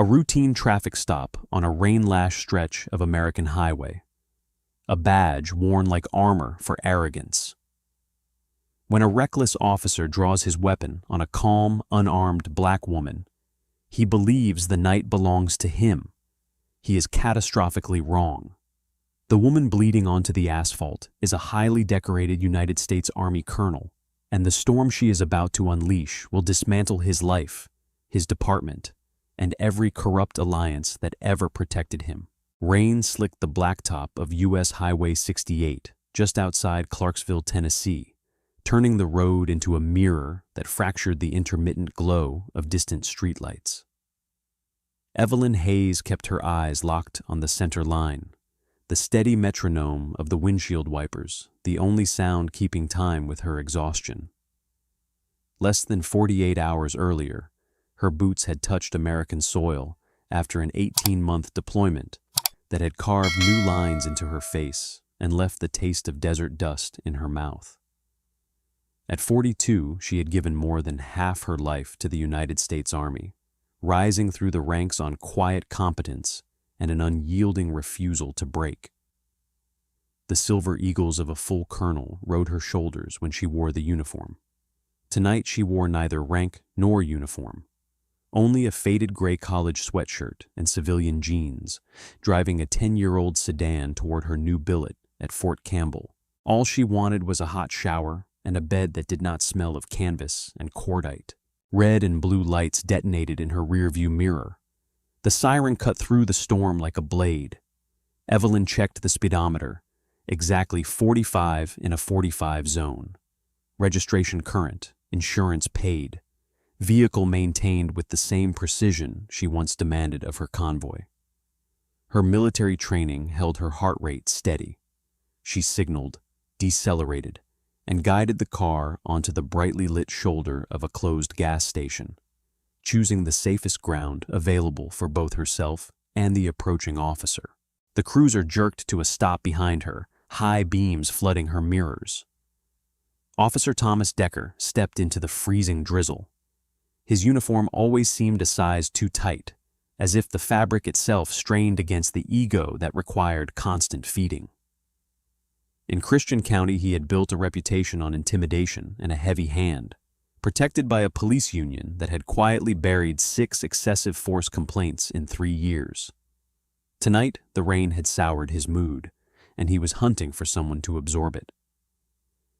A routine traffic stop on a rain-lashed stretch of American highway. A badge worn like armor for arrogance. When a reckless officer draws his weapon on a calm, unarmed black woman, he believes the night belongs to him. He is catastrophically wrong. The woman bleeding onto the asphalt is a highly decorated United States Army colonel, and the storm she is about to unleash will dismantle his life, his department, and every corrupt alliance that ever protected him. Rain slicked the blacktop of U.S. Highway 68 just outside Clarksville, Tennessee, turning the road into a mirror that fractured the intermittent glow of distant streetlights. Evelyn Hayes kept her eyes locked on the center line, the steady metronome of the windshield wipers, the only sound keeping time with her exhaustion. Less than 48 hours earlier, her boots had touched American soil after an 18-month deployment that had carved new lines into her face and left the taste of desert dust in her mouth. At 42, she had given more than half her life to the United States Army, rising through the ranks on quiet competence and an unyielding refusal to break. The silver eagles of a full colonel rode her shoulders when she wore the uniform. Tonight she wore neither rank nor uniform, only a faded gray college sweatshirt and civilian jeans, driving a 10-year-old sedan toward her new billet at Fort Campbell. All she wanted was a hot shower and a bed that did not smell of canvas and cordite. Red and blue lights detonated in her rearview mirror. The siren cut through the storm like a blade. Evelyn checked the speedometer, exactly 45 in a 45 zone. Registration current, insurance paid. Vehicle maintained with the same precision she once demanded of her convoy. Her military training held her heart rate steady. She signaled, decelerated, and guided the car onto the brightly lit shoulder of a closed gas station, choosing the safest ground available for both herself and the approaching officer. The cruiser jerked to a stop behind her, high beams flooding her mirrors. Officer Thomas Decker stepped into the freezing drizzle. His uniform always seemed a size too tight, as if the fabric itself strained against the ego that required constant feeding. In Christian County, he had built a reputation on intimidation and a heavy hand, protected by a police union that had quietly buried 6 excessive force complaints in 3 years. Tonight, the rain had soured his mood, and he was hunting for someone to absorb it.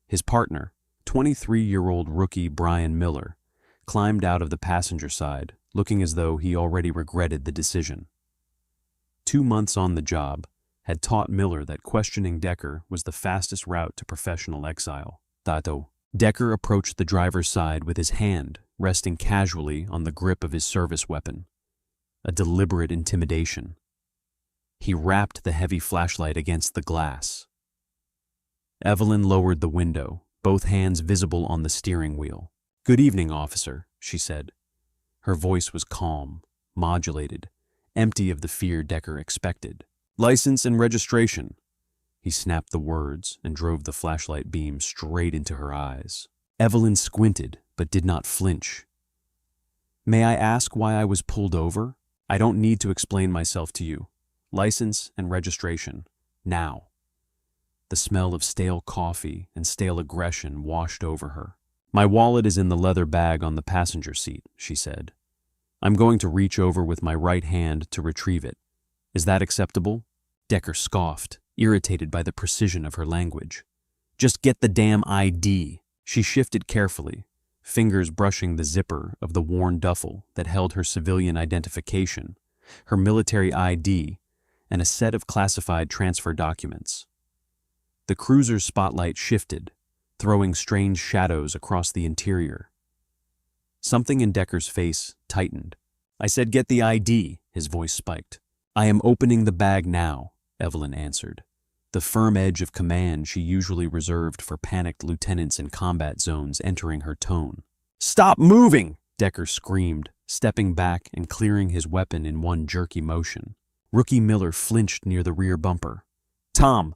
His partner, 23-year-old rookie Brian Miller, climbed out of the passenger side, looking as though he already regretted the decision. 2 months on the job had taught Miller that questioning Decker was the fastest route to professional exile. Decker approached the driver's side with his hand resting casually on the grip of his service weapon, a deliberate intimidation. He rapped the heavy flashlight against the glass. Evelyn lowered the window, both hands visible on the steering wheel. "Good evening, officer," she said. Her voice was calm, modulated, empty of the fear Decker expected. "License and registration." He snapped the words and drove the flashlight beam straight into her eyes. Evelyn squinted, but did not flinch. "May I ask why I was pulled over? I don't need to explain myself to you. License and registration. Now." The smell of stale coffee and stale aggression washed over her. "My wallet is in the leather bag on the passenger seat," she said. "I'm going to reach over with my right hand to retrieve it. Is that acceptable?" Decker scoffed, irritated by the precision of her language. "Just get the damn ID." She shifted carefully, fingers brushing the zipper of the worn duffel that held her civilian identification, her military ID, and a set of classified transfer documents. The cruiser's spotlight shifted, throwing strange shadows across the interior. Something in Decker's face tightened. "I said get the ID," his voice spiked. "I am opening the bag now," Evelyn answered, the firm edge of command she usually reserved for panicked lieutenants in combat zones entering her tone. "Stop moving!" Decker screamed, stepping back and clearing his weapon in one jerky motion. Rookie Miller flinched near the rear bumper. "Tom,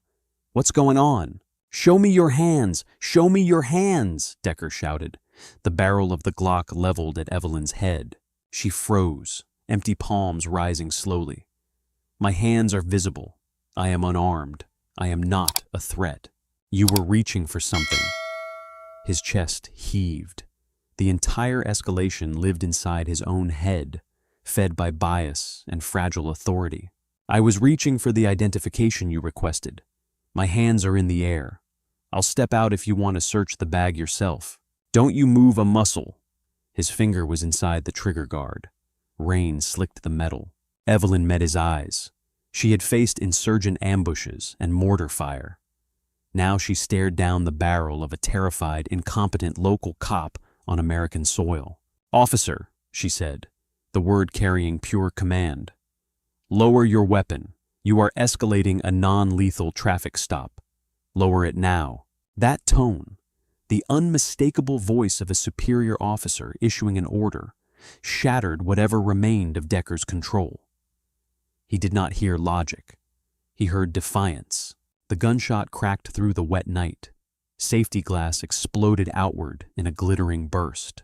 what's going on?" "Show me your hands! Show me your hands!" Decker shouted, the barrel of the Glock leveled at Evelyn's head. She froze, empty palms rising slowly. My hands are visible. I am unarmed. I am not a threat. You were reaching for something. His chest heaved. The entire escalation lived inside his own head, fed by bias and fragile authority. I was reaching for the identification you requested. My hands are in the air. I'll step out if you want to search the bag yourself. Don't you move a muscle. His finger was inside the trigger guard. Rain slicked the metal. Evelyn met his eyes. She had faced insurgent ambushes and mortar fire. Now she stared down the barrel of a terrified, incompetent local cop on American soil. "Officer," she said, the word carrying pure command. "Lower your weapon. You are escalating a non-lethal traffic stop. Lower it now." That tone, the unmistakable voice of a superior officer issuing an order, shattered whatever remained of Decker's control. He did not hear logic. He heard defiance. The gunshot cracked through the wet night. Safety glass exploded outward in a glittering burst.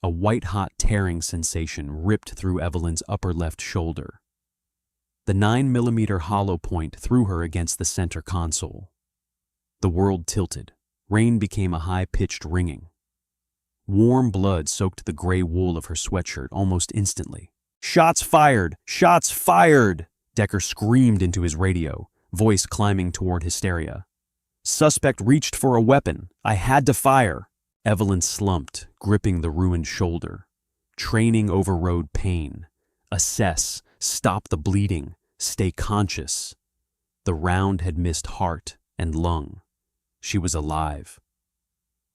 A white-hot tearing sensation ripped through Evelyn's upper left shoulder. The 9mm hollow point threw her against the center console. The world tilted. Rain became a high-pitched ringing. Warm blood soaked the gray wool of her sweatshirt almost instantly. "Shots fired! Shots fired!" Decker screamed into his radio, voice climbing toward hysteria. "Suspect reached for a weapon. I had to fire." Evelyn slumped, gripping the ruined shoulder. Training overrode pain. Assess, stop the bleeding, stay conscious. The round had missed heart and lung. She was alive.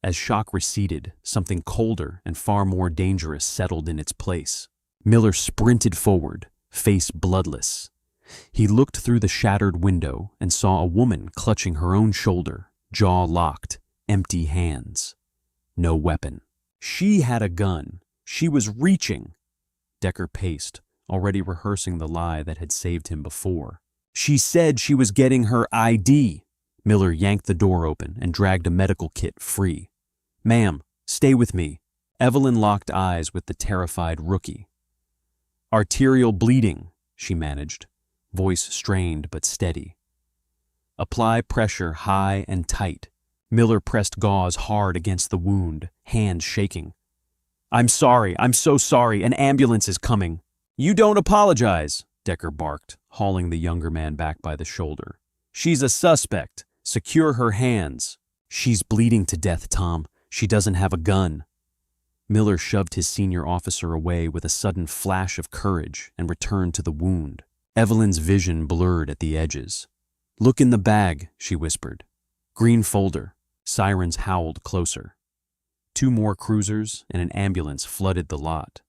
As shock receded, something colder and far more dangerous settled in its place. Miller sprinted forward, face bloodless. He looked through the shattered window and saw a woman clutching her own shoulder, jaw locked, empty hands. No weapon. She had a gun. She was reaching. Decker paced, already rehearsing the lie that had saved him before. "She said she was getting her ID." Miller yanked the door open and dragged a medical kit free. "Ma'am, stay with me." Evelyn locked eyes with the terrified rookie. "Arterial bleeding," she managed, voice strained but steady. "Apply pressure high and tight." Miller pressed gauze hard against the wound, hands shaking. I'm so sorry, an ambulance is coming." "You don't apologize," Decker barked, hauling the younger man back by the shoulder. "She's a suspect. Secure her hands." "She's bleeding to death, Tom. She doesn't have a gun." Miller shoved his senior officer away with a sudden flash of courage and returned to the wound. Evelyn's vision blurred at the edges. "Look in the bag," she whispered. "Green folder." Sirens howled closer. 2 more cruisers and an ambulance flooded the lot.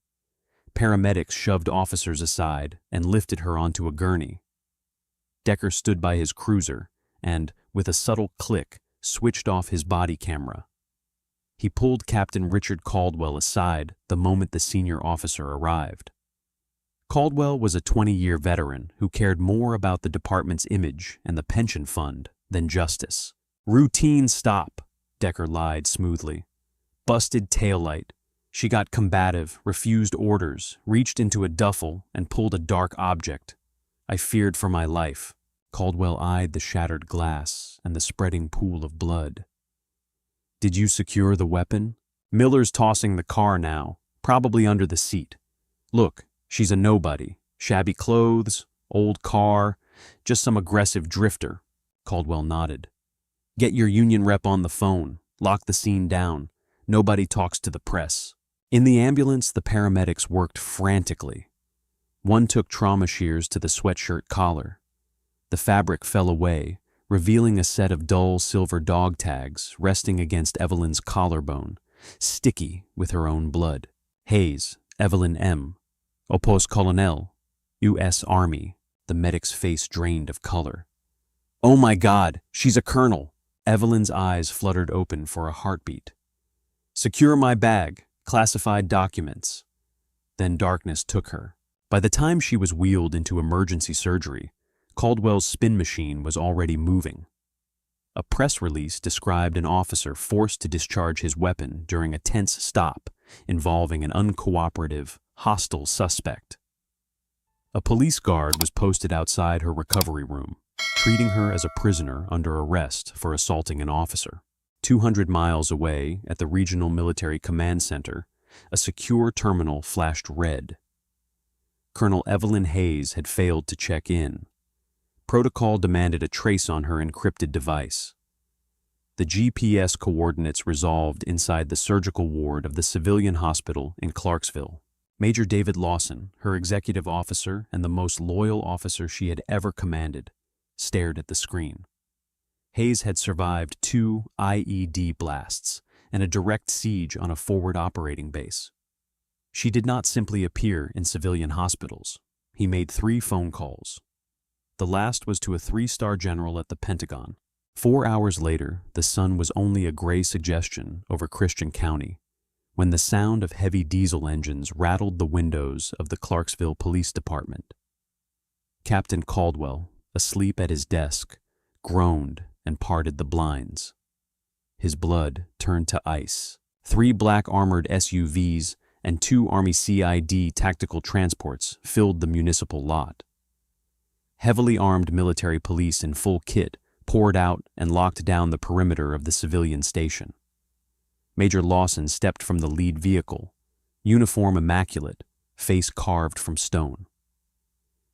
Paramedics shoved officers aside and lifted her onto a gurney. Decker stood by his cruiser and, with a subtle click, switched off his body camera. He pulled Captain Richard Caldwell aside the moment the senior officer arrived. Caldwell was a 20-year veteran who cared more about the department's image and the pension fund than justice. "Routine stop," Decker lied smoothly. "Busted taillight." She got combative, refused orders, reached into a duffel, and pulled a dark object. "I feared for my life." Caldwell eyed the shattered glass and the spreading pool of blood. "Did you secure the weapon?" "Miller's tossing the car now, probably under the seat. Look, she's a nobody. Shabby clothes, old car, just some aggressive drifter." Caldwell nodded. "Get your union rep on the phone. Lock the scene down. Nobody talks to the press." In the ambulance, the paramedics worked frantically. One took trauma shears to the sweatshirt collar. The fabric fell away, revealing a set of dull silver dog tags resting against Evelyn's collarbone, sticky with her own blood. "Hayes, Evelyn M. Opos Colonel, U.S. Army." The medic's face drained of color. "Oh my God, she's a colonel." Evelyn's eyes fluttered open for a heartbeat. "Secure my bag, classified documents." Then darkness took her. By the time she was wheeled into emergency surgery, Caldwell's spin machine was already moving. A press release described an officer forced to discharge his weapon during a tense stop involving an uncooperative, hostile suspect. A police guard was posted outside her recovery room, treating her as a prisoner under arrest for assaulting an officer. 200 miles away at the Regional Military Command Center, a secure terminal flashed red. Colonel Evelyn Hayes had failed to check in. Protocol demanded a trace on her encrypted device. The GPS coordinates resolved inside the surgical ward of the civilian hospital in Clarksville. Major David Lawson, her executive officer and the most loyal officer she had ever commanded, stared at the screen. Hayes had survived 2 IED blasts and a direct siege on a forward operating base. She did not simply appear in civilian hospitals. He made 3 phone calls. The last was to a 3-star general at the Pentagon. 4 hours later, the sun was only a gray suggestion over Christian County, when the sound of heavy diesel engines rattled the windows of the Clarksville Police Department. Captain Caldwell, asleep at his desk, groaned and parted the blinds. His blood turned to ice. 3 black armored SUVs and 2 Army CID tactical transports filled the municipal lot. Heavily armed military police in full kit poured out and locked down the perimeter of the civilian station. Major Lawson stepped from the lead vehicle, uniform immaculate, face carved from stone.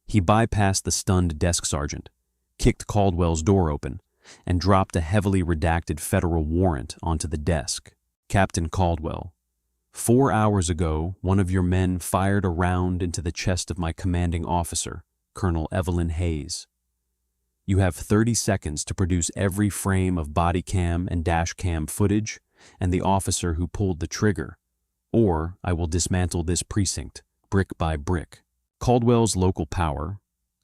He bypassed the stunned desk sergeant, kicked Caldwell's door open, and dropped a heavily redacted federal warrant onto the desk. Captain Caldwell, 4 hours ago, one of your men fired a round into the chest of my commanding officer, Colonel Evelyn Hayes. You have 30 seconds to produce every frame of body cam and dash cam footage and the officer who pulled the trigger, or I will dismantle this precinct, brick by brick. Caldwell's local power,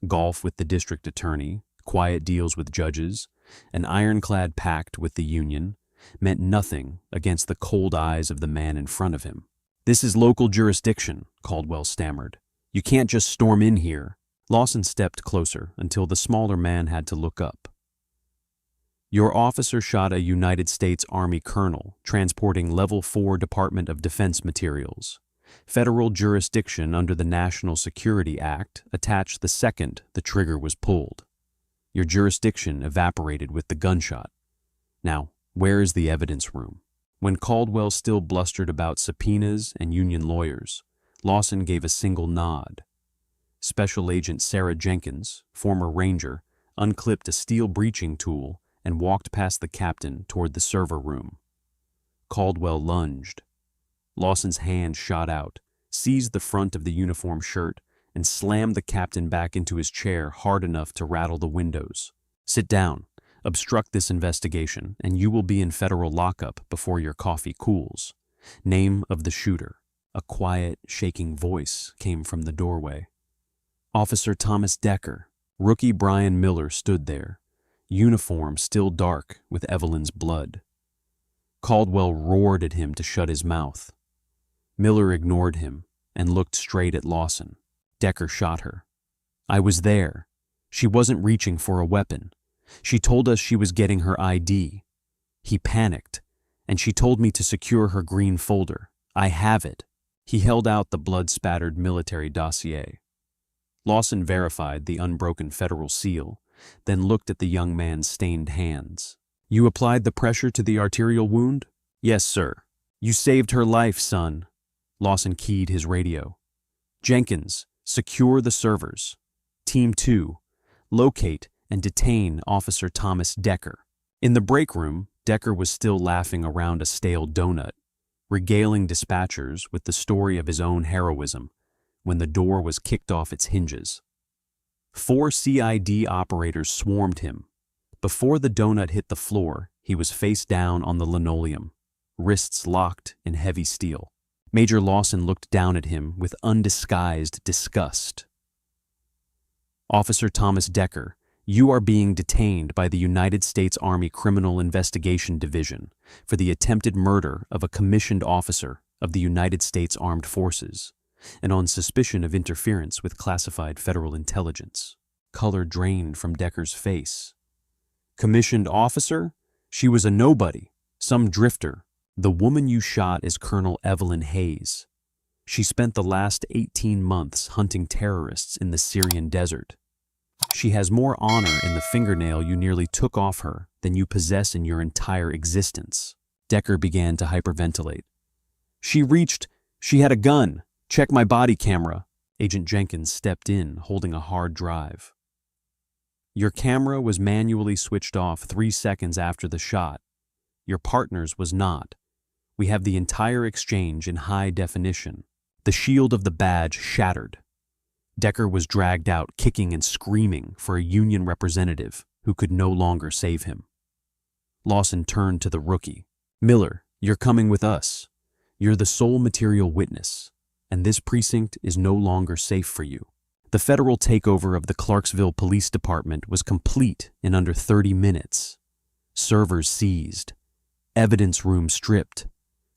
golf with the district attorney, quiet deals with judges, an ironclad pact with the Union, meant nothing against the cold eyes of the man in front of him. This is local jurisdiction, Caldwell stammered. You can't just storm in here. Lawson stepped closer until the smaller man had to look up. Your officer shot a United States Army colonel transporting Level 4 Department of Defense materials. Federal jurisdiction under the National Security Act attached the second the trigger was pulled. Your jurisdiction evaporated with the gunshot. Now, where is the evidence room? When Caldwell still blustered about subpoenas and Union lawyers, Lawson gave a single nod. Special Agent Sarah Jenkins, former Ranger, unclipped a steel breaching tool and walked past the captain toward the server room. Caldwell lunged. Lawson's hand shot out, seized the front of the uniform shirt, and slammed the captain back into his chair hard enough to rattle the windows. Sit down, obstruct this investigation, and you will be in federal lockup before your coffee cools. Name of the shooter. A quiet, shaking voice came from the doorway. Officer Thomas Decker. Rookie Brian Miller stood there, uniform still dark with Evelyn's blood. Caldwell roared at him to shut his mouth. Miller ignored him and looked straight at Lawson. Decker shot her. I was there. She wasn't reaching for a weapon. She told us she was getting her ID. He panicked, and she told me to secure her green folder. I have it. He held out the blood-spattered military dossier. Lawson verified the unbroken federal seal, then looked at the young man's stained hands. You applied the pressure to the arterial wound? Yes, sir. You saved her life, son. Lawson keyed his radio. Jenkins, secure the servers. Team 2, locate and detain Officer Thomas Decker. In the break room, Decker was still laughing around a stale donut, regaling dispatchers with the story of his own heroism, when the door was kicked off its hinges. 4 CID operators swarmed him. Before the donut hit the floor, he was face down on the linoleum, wrists locked in heavy steel. Major Lawson looked down at him with undisguised disgust. Officer Thomas Decker, you are being detained by the United States Army Criminal Investigation Division for the attempted murder of a commissioned officer of the United States Armed Forces, and on suspicion of interference with classified federal intelligence. Color drained from Decker's face. Commissioned officer? She was a nobody, some drifter. The woman you shot is Colonel Evelyn Hayes. She spent the last 18 months hunting terrorists in the Syrian desert. She has more honor in the fingernail you nearly took off her than you possess in your entire existence. Decker began to hyperventilate. She had a gun. Check my body camera. Agent Jenkins stepped in, holding a hard drive. Your camera was manually switched off 3 seconds after the shot. Your partner's was not. We have the entire exchange in high definition. The shield of the badge shattered. Decker was dragged out, kicking and screaming for a union representative who could no longer save him. Lawson turned to the rookie. Miller, you're coming with us. You're the sole material witness, and this precinct is no longer safe for you. The federal takeover of the Clarksville Police Department was complete in under 30 minutes. Servers seized, evidence room stripped,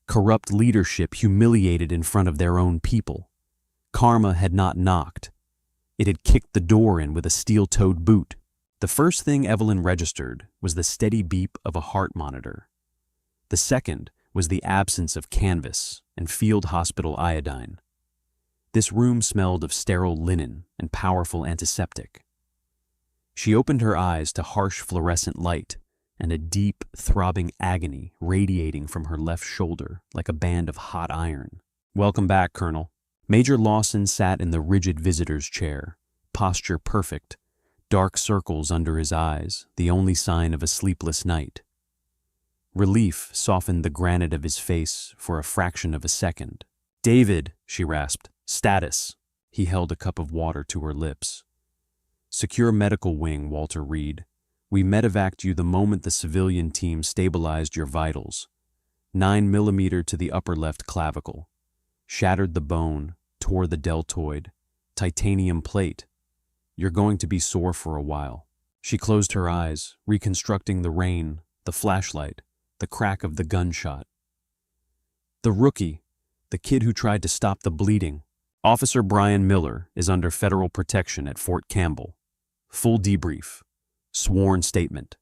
corrupt leadership humiliated in front of their own people. Karma had not knocked. It had kicked the door in with a steel-toed boot. The first thing Evelyn registered was the steady beep of a heart monitor. The second was the absence of canvas and field hospital iodine. This room smelled of sterile linen and powerful antiseptic. She opened her eyes to harsh fluorescent light and a deep, throbbing agony radiating from her left shoulder like a band of hot iron. Welcome back, Colonel. Major Lawson sat in the rigid visitor's chair, posture perfect, dark circles under his eyes, the only sign of a sleepless night. Relief softened the granite of his face for a fraction of a second. David, she rasped. Status. He held a cup of water to her lips. Secure medical wing, Walter Reed. We medevaced you the moment the civilian team stabilized your vitals. 9 mm to the upper left clavicle. Shattered the bone, tore the deltoid. Titanium plate. You're going to be sore for a while. She closed her eyes, reconstructing the rain, the flashlight, the crack of the gunshot. The rookie, the kid who tried to stop the bleeding. Officer Brian Miller is under federal protection at Fort Campbell. Full debrief. Sworn statement.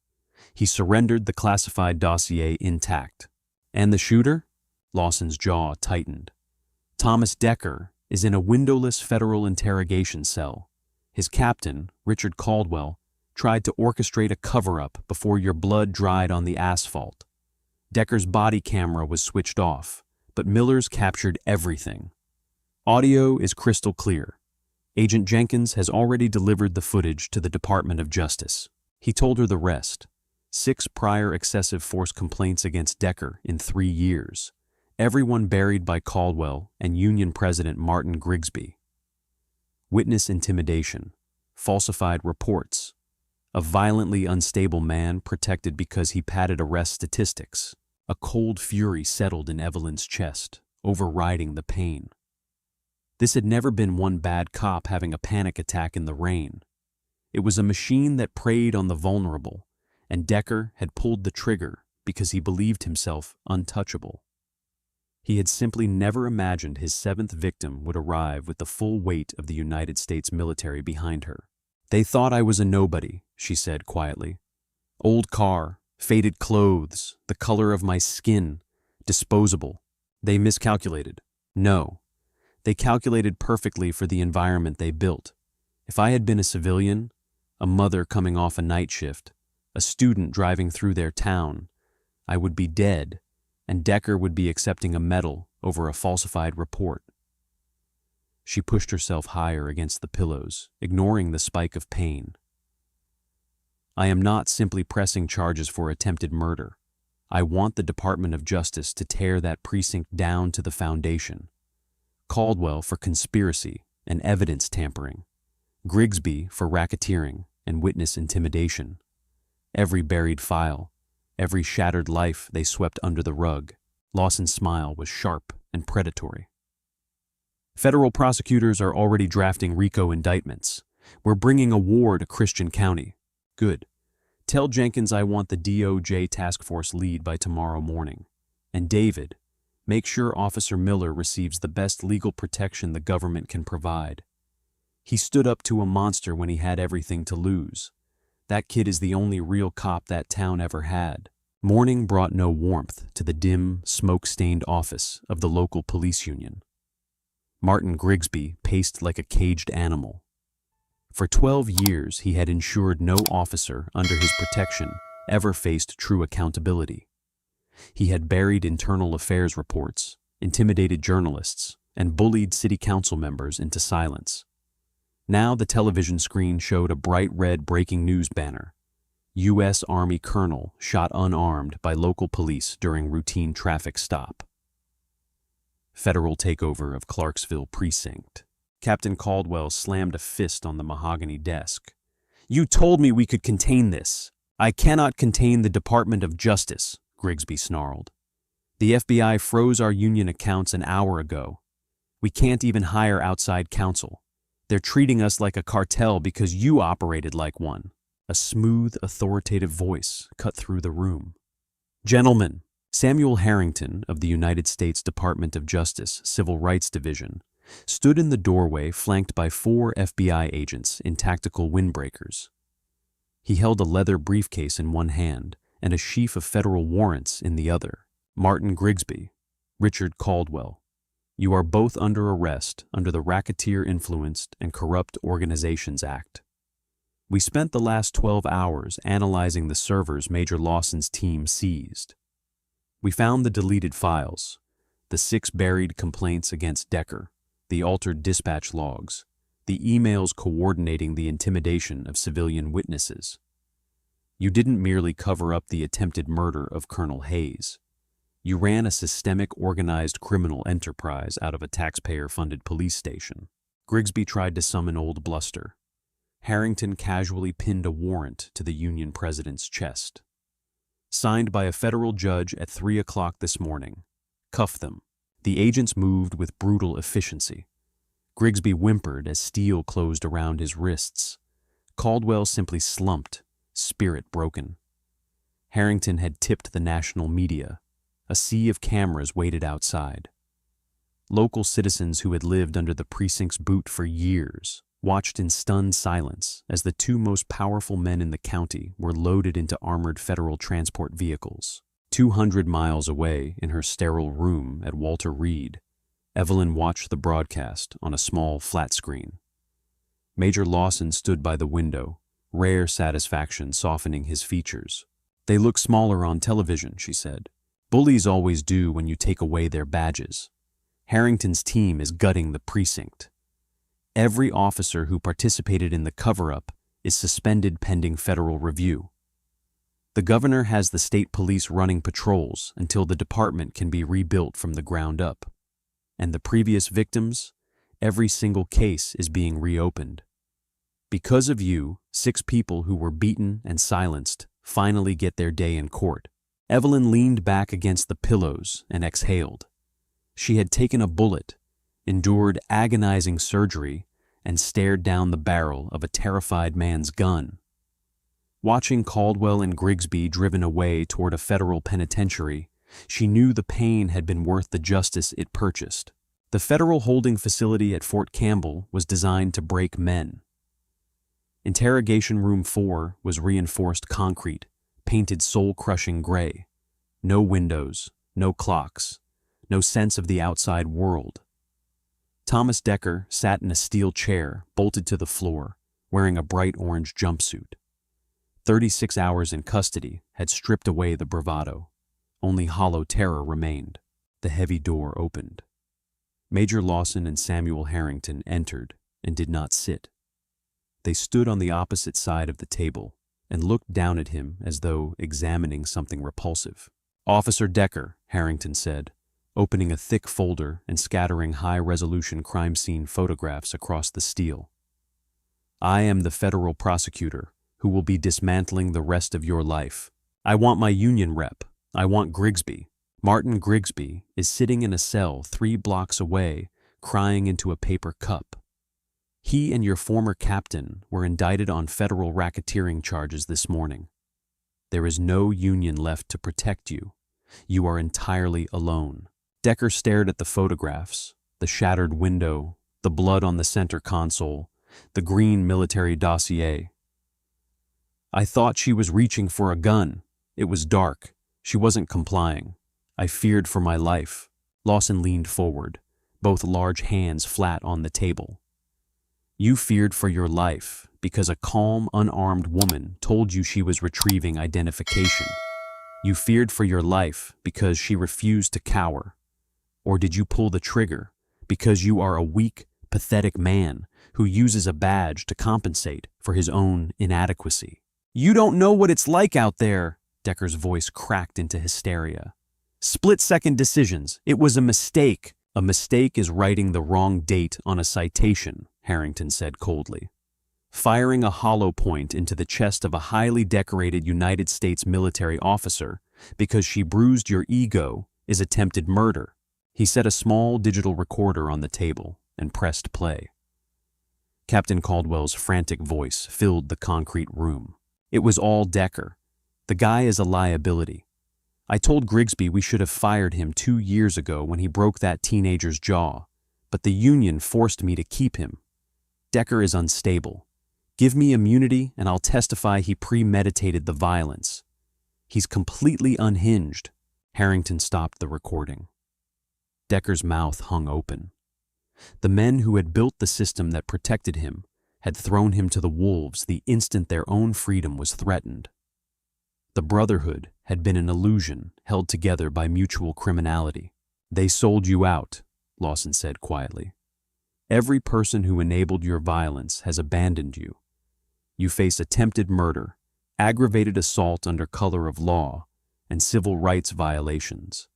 He surrendered the classified dossier intact. And the shooter? Lawson's jaw tightened. Thomas Decker is in a windowless federal interrogation cell. His captain, Richard Caldwell, tried to orchestrate a cover-up before your blood dried on the asphalt. Decker's body camera was switched off, but Miller's captured everything. Audio is crystal clear. Agent Jenkins has already delivered the footage to the Department of Justice. He told her the rest. 6 prior excessive force complaints against Decker in 3 years. Everyone buried by Caldwell and Union President Martin Grigsby. Witness intimidation. Falsified reports. A violently unstable man protected because he padded arrest statistics. A cold fury settled in Evelyn's chest, overriding the pain. This had never been one bad cop having a panic attack in the rain. It was a machine that preyed on the vulnerable, and Decker had pulled the trigger because he believed himself untouchable. He had simply never imagined his 7th victim would arrive with the full weight of the United States military behind her. They thought I was a nobody, she said quietly. Old car, faded clothes, the color of my skin, disposable. They miscalculated. No. They calculated perfectly for the environment they built. If I had been a civilian, a mother coming off a night shift, a student driving through their town, I would be dead, and Decker would be accepting a medal over a falsified report. She pushed herself higher against the pillows, ignoring the spike of pain. I am not simply pressing charges for attempted murder. I want the Department of Justice to tear that precinct down to the foundation. Caldwell for conspiracy and evidence tampering, Grigsby for racketeering and witness intimidation. Every buried file, every shattered life they swept under the rug. Lawson's smile was sharp and predatory. Federal prosecutors are already drafting RICO indictments. We're bringing a war to Christian County. Good. Tell Jenkins I want the DOJ task force lead by tomorrow morning. And David, make sure Officer Miller receives the best legal protection the government can provide. He stood up to a monster when he had everything to lose. That kid is the only real cop that town ever had. Morning brought no warmth to the dim, smoke-stained office of the local police union. Martin Grigsby paced like a caged animal. For 12 years, he had ensured no officer under his protection ever faced true accountability. He had buried internal affairs reports, intimidated journalists, and bullied city council members into silence. Now the television screen showed a bright red breaking news banner. U.S. Army colonel shot unarmed by local police during routine traffic stop. Federal takeover of Clarksville precinct. Captain Caldwell slammed a fist on the mahogany desk. "You told me we could contain this." "I cannot contain the Department of Justice," Grigsby snarled. "The FBI froze our union accounts an hour ago. We can't even hire outside counsel. They're treating us like a cartel because you operated like one." A smooth, authoritative voice cut through the room. "Gentlemen," Samuel Harrington of the United States Department of Justice Civil Rights Division stood in the doorway flanked by 4 FBI agents in tactical windbreakers. He held a leather briefcase in one hand and a sheaf of federal warrants in the other. "Martin Grigsby, Richard Caldwell, you are both under arrest under the Racketeer-Influenced and Corrupt Organizations Act. We spent the last 12 hours analyzing the servers Major Lawson's team seized. We found the deleted files, the 6 buried complaints against Decker, the altered dispatch logs, the emails coordinating the intimidation of civilian witnesses. You didn't merely cover up the attempted murder of Colonel Hayes. You ran a systemic organized criminal enterprise out of a taxpayer-funded police station." Grigsby tried to summon old bluster. Harrington casually pinned a warrant to the Union president's chest. "Signed by a federal judge at 3 o'clock this morning. Cuff them." The agents moved with brutal efficiency. Grigsby whimpered as steel closed around his wrists. Caldwell simply slumped, spirit broken. Harrington had tipped the national media. A sea of cameras waited outside. Local citizens who had lived under the precinct's boot for years watched in stunned silence as the 2 most powerful men in the county were loaded into armored federal transport vehicles. 200 miles away in her sterile room at Walter Reed, Evelyn watched the broadcast on a small flat screen. Major Lawson stood by the window, rare satisfaction softening his features. "They look smaller on television," she said. "Bullies always do when you take away their badges. Harrington's team is gutting the precinct. Every officer who participated in the cover-up is suspended pending federal review. The governor has the state police running patrols until the department can be rebuilt from the ground up. And the previous victims, every single case is being reopened. Because of you, 6 people who were beaten and silenced finally get their day in court." Evelyn leaned back against the pillows and exhaled. She had taken a bullet, endured agonizing surgery, and stared down the barrel of a terrified man's gun. Watching Caldwell and Grigsby driven away toward a federal penitentiary, she knew the pain had been worth the justice it purchased. The federal holding facility at Fort Campbell was designed to break men. Interrogation Room 4 was reinforced concrete, painted soul-crushing gray. No windows, no clocks, no sense of the outside world. Thomas Decker sat in a steel chair, bolted to the floor, wearing a bright orange jumpsuit. 36 hours in custody had stripped away the bravado. Only hollow terror remained. The heavy door opened. Major Lawson and Samuel Harrington entered and did not sit. They stood on the opposite side of the table and looked down at him as though examining something repulsive. "Officer Decker," Harrington said, opening a thick folder and scattering high-resolution crime scene photographs across the steel. "I am the federal prosecutor who will be dismantling the rest of your life. I want my union rep. I want Grigsby. Martin Grigsby is sitting in a cell 3 blocks away, crying into a paper cup. He and your former captain were indicted on federal racketeering charges this morning. There is no union left to protect you. You are entirely alone." Decker stared at the photographs, the shattered window, the blood on the center console, the green military dossier. "I thought she was reaching for a gun. It was dark. She wasn't complying. I feared for my life." Lawson leaned forward, both large hands flat on the table. You feared for your life because a calm, unarmed woman told you she was retrieving identification. You feared for your life because she refused to cower. Or did you pull the trigger because you are a weak, pathetic man who uses a badge to compensate for his own inadequacy? You don't know what it's like out there, Decker's voice cracked into hysteria. Split-second decisions. It was a mistake. A mistake is writing the wrong date on a citation, Harrington said coldly. Firing a hollow point into the chest of a highly decorated United States military officer because she bruised your ego is attempted murder. He set a small digital recorder on the table and pressed play. Captain Caldwell's frantic voice filled the concrete room. It was all Decker. The guy is a liability. I told Grigsby we should have fired him 2 years ago when he broke that teenager's jaw, but the union forced me to keep him. Decker is unstable. Give me immunity and I'll testify he premeditated the violence. He's completely unhinged. Harrington stopped the recording. Decker's mouth hung open. The men who had built the system that protected him had thrown him to the wolves the instant their own freedom was threatened. The Brotherhood had been an illusion held together by mutual criminality. They sold you out, Lawson said quietly. Every person who enabled your violence has abandoned you. You face attempted murder, aggravated assault under color of law, and civil rights violations.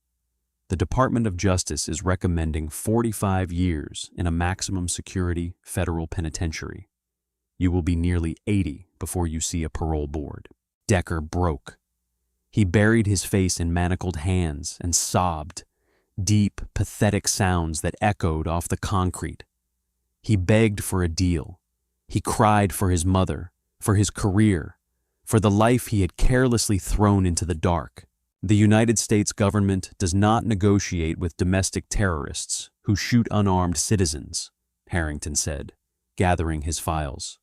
The Department of Justice is recommending 45 years in a maximum security federal penitentiary. You will be nearly 80 before you see a parole board. Decker broke. He buried his face in manacled hands and sobbed, deep, pathetic sounds that echoed off the concrete. He begged for a deal. He cried for his mother, for his career, for the life he had carelessly thrown into the dark. The United States government does not negotiate with domestic terrorists who shoot unarmed citizens, Harrington said, gathering his files.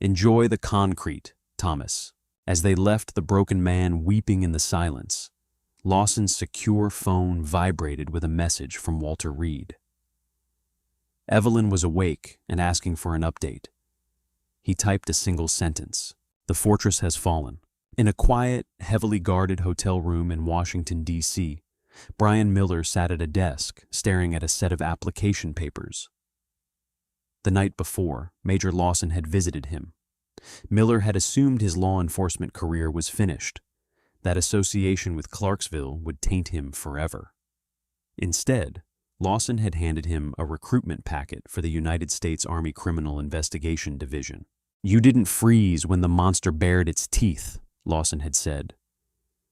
Enjoy the concrete, Thomas. As they left the broken man weeping in the silence, Lawson's secure phone vibrated with a message from Walter Reed. Evelyn was awake and asking for an update. He typed a single sentence. The fortress has fallen. In a quiet, heavily guarded hotel room in Washington, D.C., Brian Miller sat at a desk, staring at a set of application papers. The night before, Major Lawson had visited him. Miller had assumed his law enforcement career was finished. That association with Clarksville would taint him forever. Instead, Lawson had handed him a recruitment packet for the United States Army Criminal Investigation Division. You didn't freeze when the monster bared its teeth, Lawson had said.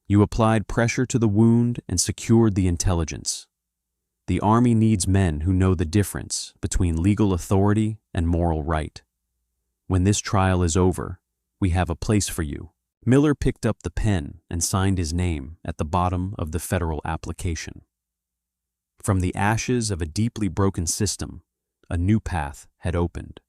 You applied pressure to the wound and secured the intelligence. The Army needs men who know the difference between legal authority and moral right. When this trial is over, we have a place for you. Miller picked up the pen and signed his name at the bottom of the federal application. From the ashes of a deeply broken system, a new path had opened.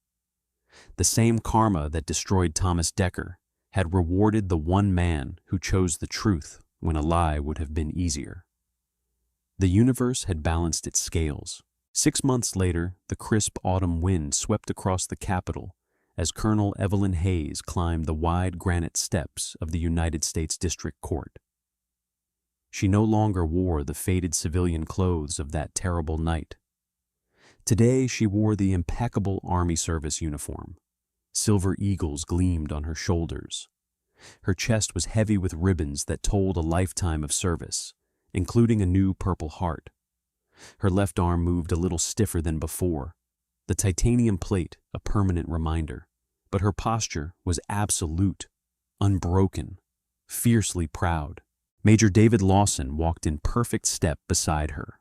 The same karma that destroyed Thomas Decker had rewarded the one man who chose the truth when a lie would have been easier. The universe had balanced its scales. 6 months later, the crisp autumn wind swept across the Capitol as Colonel Evelyn Hayes climbed the wide granite steps of the United States District Court. She no longer wore the faded civilian clothes of that terrible night. Today she wore the impeccable Army service uniform. Silver eagles gleamed on her shoulders. Her chest was heavy with ribbons that told a lifetime of service, including a new Purple Heart. Her left arm moved a little stiffer than before, the titanium plate a permanent reminder, but her posture was absolute, unbroken, fiercely proud. Major David Lawson walked in perfect step beside her.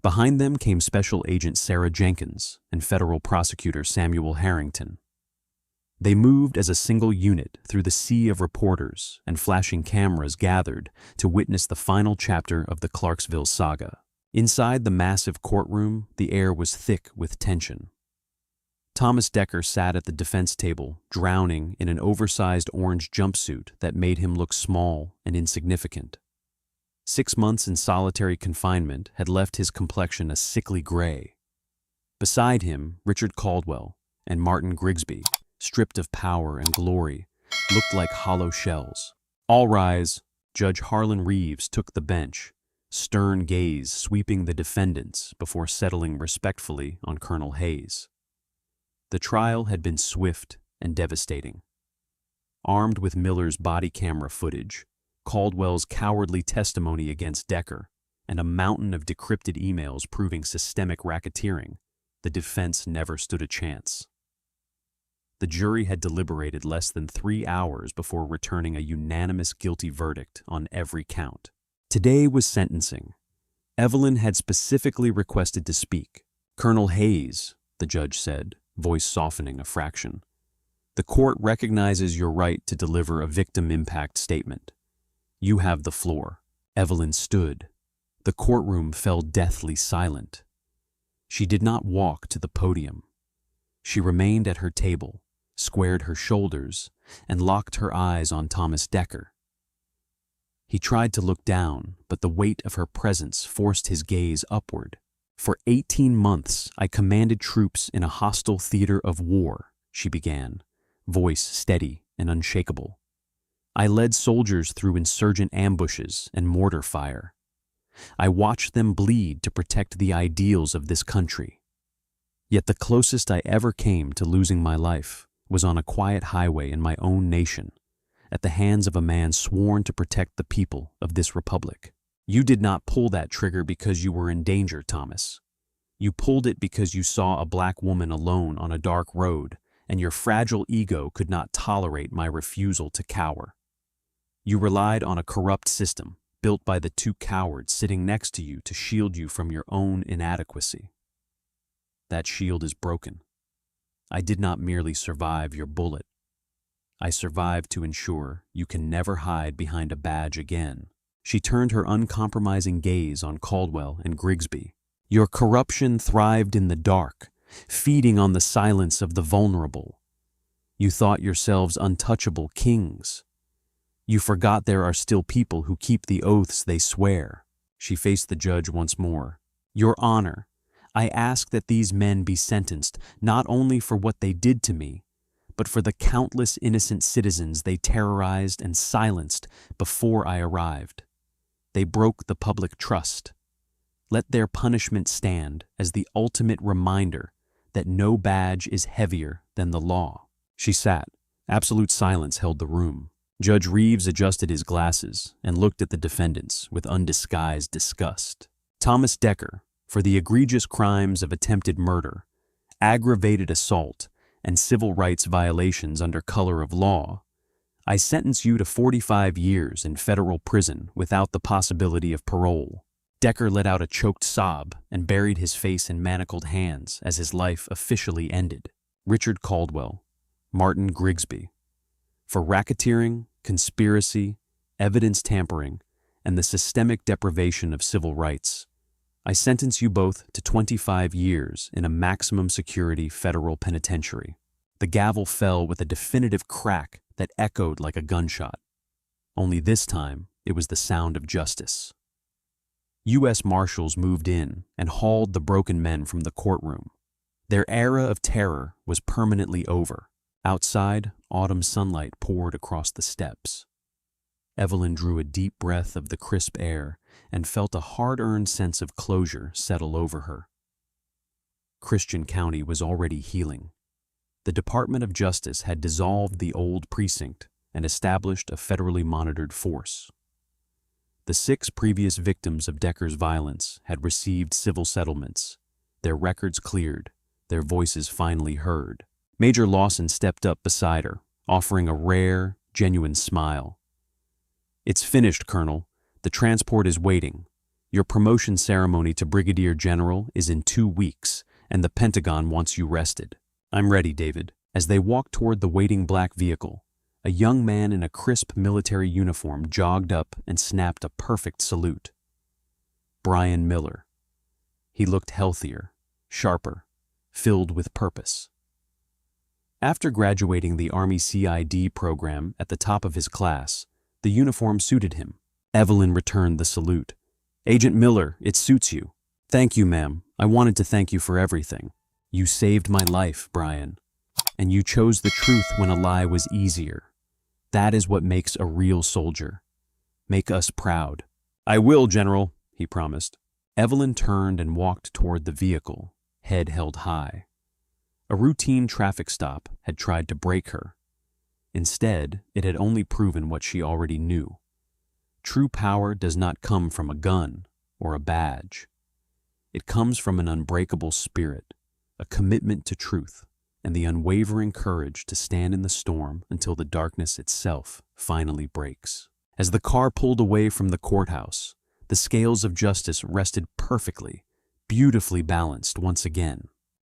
Behind them came Special Agent Sarah Jenkins and Federal Prosecutor Samuel Harrington. They moved as a single unit through the sea of reporters and flashing cameras gathered to witness the final chapter of the Clarksville saga. Inside the massive courtroom, the air was thick with tension. Thomas Decker sat at the defense table, drowning in an oversized orange jumpsuit that made him look small and insignificant. 6 months in solitary confinement had left his complexion a sickly gray. Beside him, Richard Caldwell and Martin Grigsby, stripped of power and glory, looked like hollow shells. "All rise." Judge Harlan Reeves took the bench, stern gaze sweeping the defendants before settling respectfully on Colonel Hayes. The trial had been swift and devastating. Armed with Miller's body camera footage, Caldwell's cowardly testimony against Decker, and a mountain of decrypted emails proving systemic racketeering, the defense never stood a chance. The jury had deliberated less than 3 hours before returning a unanimous guilty verdict on every count. Today was sentencing. Evelyn had specifically requested to speak. "Colonel Hayes," the judge said, voice softening a fraction, "the court recognizes your right to deliver a victim impact statement. You have the floor." Evelyn stood. The courtroom fell deathly silent. She did not walk to the podium. She remained at her table, squared her shoulders, and locked her eyes on Thomas Decker. He tried to look down, but the weight of her presence forced his gaze upward. "For 18 months, I commanded troops in a hostile theater of war," she began, voice steady and unshakable. "I led soldiers through insurgent ambushes and mortar fire. I watched them bleed to protect the ideals of this country. Yet the closest I ever came to losing my life was on a quiet highway in my own nation, at the hands of a man sworn to protect the people of this republic. You did not pull that trigger because you were in danger, Thomas. You pulled it because you saw a black woman alone on a dark road, and your fragile ego could not tolerate my refusal to cower. You relied on a corrupt system, built by the 2 cowards sitting next to you to shield you from your own inadequacy. That shield is broken. I did not merely survive your bullet. I survived to ensure you can never hide behind a badge again." She turned her uncompromising gaze on Caldwell and Grigsby. "Your corruption thrived in the dark, feeding on the silence of the vulnerable. You thought yourselves untouchable kings. You forgot there are still people who keep the oaths they swear." She faced the judge once more. "Your Honor, I ask that these men be sentenced not only for what they did to me, but for the countless innocent citizens they terrorized and silenced before I arrived. They broke the public trust. Let their punishment stand as the ultimate reminder that no badge is heavier than the law." She sat. Absolute silence held the room. Judge Reeves adjusted his glasses and looked at the defendants with undisguised disgust. "Thomas Decker, for the egregious crimes of attempted murder, aggravated assault, and civil rights violations under color of law, I sentence you to 45 years in federal prison without the possibility of parole." Decker let out a choked sob and buried his face in manacled hands as his life officially ended. Richard Caldwell, Martin Grigsby, for racketeering, conspiracy, evidence tampering, and the systemic deprivation of civil rights, I sentence you both to 25 years in a maximum security federal penitentiary. The gavel fell with a definitive crack that echoed like a gunshot. Only this time, it was the sound of justice. U.S. Marshals moved in and hauled the broken men from the courtroom. Their era of terror was permanently over. Outside, autumn sunlight poured across the steps. Evelyn drew a deep breath of the crisp air and felt a hard-earned sense of closure settle over her. Christian County was already healing. The Department of Justice had dissolved the old precinct and established a federally monitored force. The 6 previous victims of Decker's violence had received civil settlements, their records cleared, their voices finally heard. Major Lawson stepped up beside her, offering a rare, genuine smile. "It's finished, Colonel. The transport is waiting. Your promotion ceremony to Brigadier General is in 2 weeks, and the Pentagon wants you rested." "I'm ready, David." As they walked toward the waiting black vehicle, a young man in a crisp military uniform jogged up and snapped a perfect salute. Brian Miller. He looked healthier, sharper, filled with purpose. After graduating the Army CID program at the top of his class, the uniform suited him. Evelyn returned the salute. "Agent Miller, it suits you." "Thank you, ma'am. I wanted to thank you for everything. You saved my life, Brian. And you chose the truth when a lie was easier. That is what makes a real soldier. Make us proud." "I will, General," he promised. Evelyn turned and walked toward the vehicle, head held high. A routine traffic stop had tried to break her. Instead, it had only proven what she already knew. True power does not come from a gun or a badge. It comes from an unbreakable spirit, a commitment to truth, and the unwavering courage to stand in the storm until the darkness itself finally breaks. As the car pulled away from the courthouse, the scales of justice rested perfectly, beautifully balanced once again.